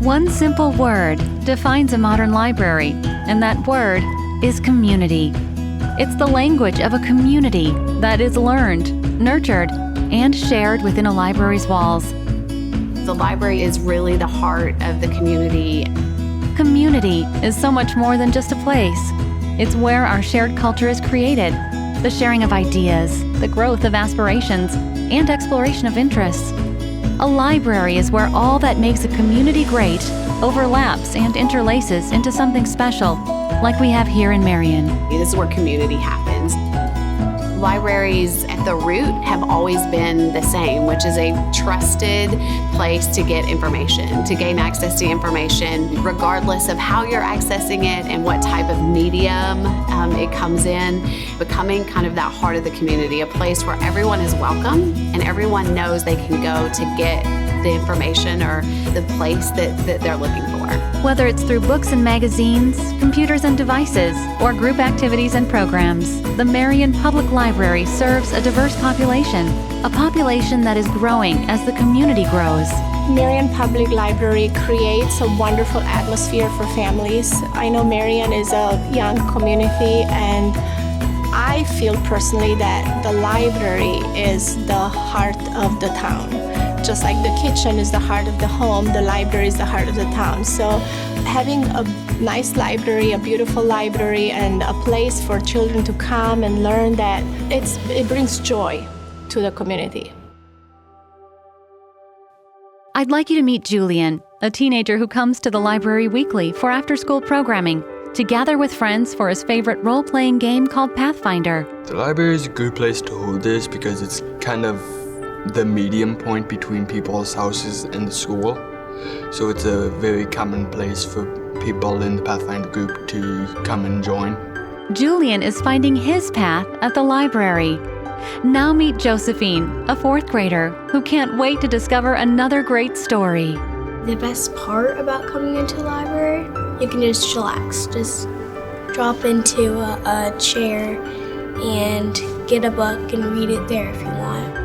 One simple word defines a modern library, and that word is community. It's the language of a community that is learned, nurtured, and shared within a library's walls. The library is really the heart of the community. Community is so much more than just a place. It's where our shared culture is created, the sharing of ideas, the growth of aspirations, and exploration of interests. A library is where all that makes a community great overlaps and interlaces into something special, like we have here in Marion. This is where community happens. Libraries at the root have always been the same, which is a trusted place to get information, to gain access to information, regardless of how you're accessing it and what type of medium it comes in, becoming kind of that heart of the community, a place where everyone is welcome and everyone knows they can go to get the information or the place that they're looking for. Whether it's through books and magazines, computers and devices, or group activities and programs, the Marion Public Library serves a diverse population, a population that is growing as the community grows. Marion Public Library creates a wonderful atmosphere for families. I know Marion is a young community, and I feel personally that the library is the heart of the town. Just like the kitchen is the heart of the home, the library is the heart of the town. So having a nice library, a beautiful library, and a place for children to come and learn, that it brings joy to the community. I'd like you to meet Julian, a teenager who comes to the library weekly for after-school programming to gather with friends for his favorite role-playing game called Pathfinder. The library is a good place to hold this because it's kind of the medium point between people's houses and the school. So it's a very common place for people in the Pathfinder group to come and join. Julian is finding his path at the library. Now meet Josephine, a 4th grader who can't wait to discover another great story. The best part about coming into the library, you can just chillax. Just drop into a chair and get a book and read it there if you want.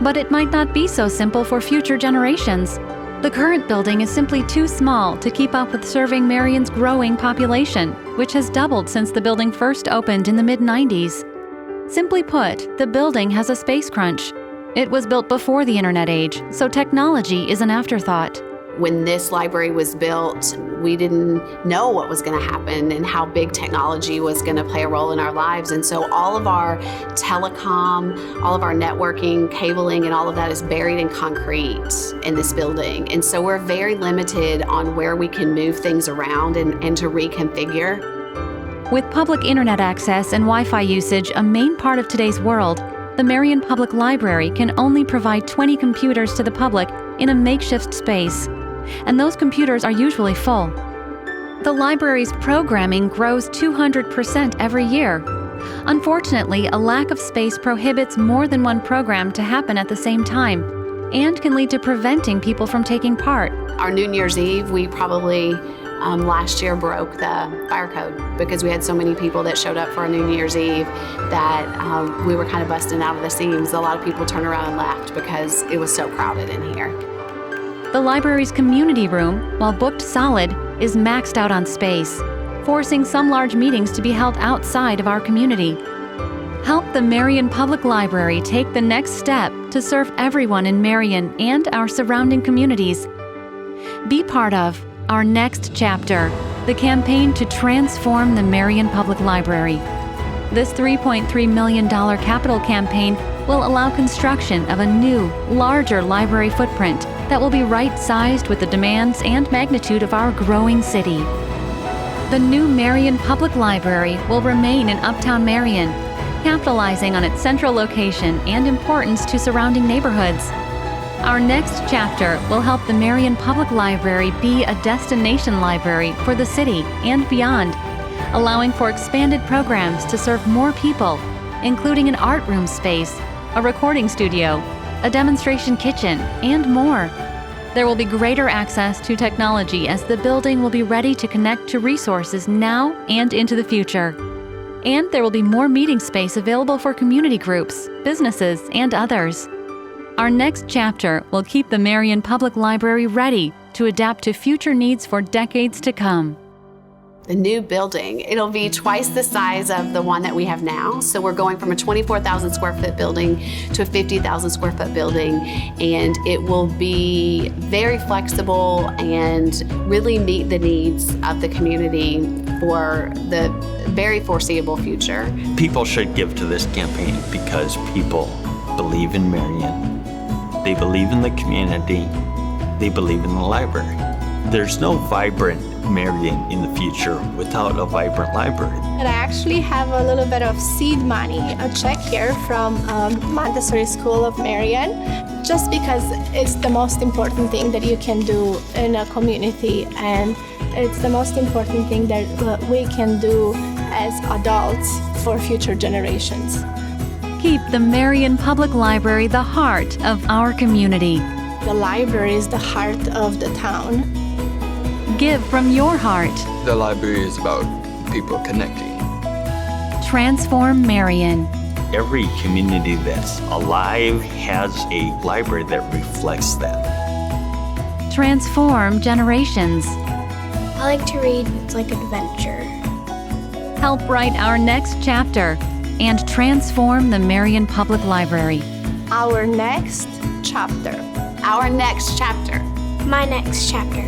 But it might not be so simple for future generations. The current building is simply too small to keep up with serving Marion's growing population, which has doubled since the building first opened in the mid-90s. Simply put, the building has a space crunch. It was built before the internet age, so technology is an afterthought. When this library was built, we didn't know what was going to happen and how big technology was going to play a role in our lives. And so all of our telecom, all of our networking, cabling, and all of that is buried in concrete in this building. And so we're very limited on where we can move things around and to reconfigure. With public internet access and Wi-Fi usage a main part of today's world, the Marion Public Library can only provide 20 computers to the public in a makeshift space, and those computers are usually full. The library's programming grows 200% every year. Unfortunately, a lack of space prohibits more than one program to happen at the same time and can lead to preventing people from taking part. Our New Year's Eve, we probably last year broke the fire code because we had so many people that showed up for our New Year's Eve that we were kind of busting out of the seams. A lot of people turned around and left because it was so crowded in here. The library's community room, while booked solid, is maxed out on space, forcing some large meetings to be held outside of our community. Help the Marion Public Library take the next step to serve everyone in Marion and our surrounding communities. Be part of our next chapter, the campaign to transform the Marion Public Library. This $3.3 million capital campaign will allow construction of a new, larger library footprint that will be right-sized with the demands and magnitude of our growing city. The new Marion Public Library will remain in Uptown Marion, capitalizing on its central location and importance to surrounding neighborhoods. Our next chapter will help the Marion Public Library be a destination library for the city and beyond, allowing for expanded programs to serve more people, including an art room space, a recording studio, a demonstration kitchen, and more. There will be greater access to technology as the building will be ready to connect to resources now and into the future. And there will be more meeting space available for community groups, businesses, and others. Our next chapter will keep the Marion Public Library ready to adapt to future needs for decades to come. The new building, it'll be twice the size of the one that we have now. So we're going from a 24,000 square foot building to a 50,000 square foot building, and it will be very flexible and really meet the needs of the community for the very foreseeable future. People should give to this campaign because people believe in Marion. They believe in the community. They believe in the library. There's no vibrant Marion in the future without a vibrant library. And I actually have a little bit of seed money, a check here from Montessori School of Marion, just because it's the most important thing that you can do in a community, and it's the most important thing that we can do as adults for future generations. Keep the Marion Public Library the heart of our community. The library is the heart of the town. Give from your heart. The library is about people connecting. Transform Marion. Every community that's alive has a library that reflects that. Transform generations. I like to read. It's like adventure. Help write our next chapter and transform the Marion Public Library. Our next chapter. Our next chapter. My next chapter.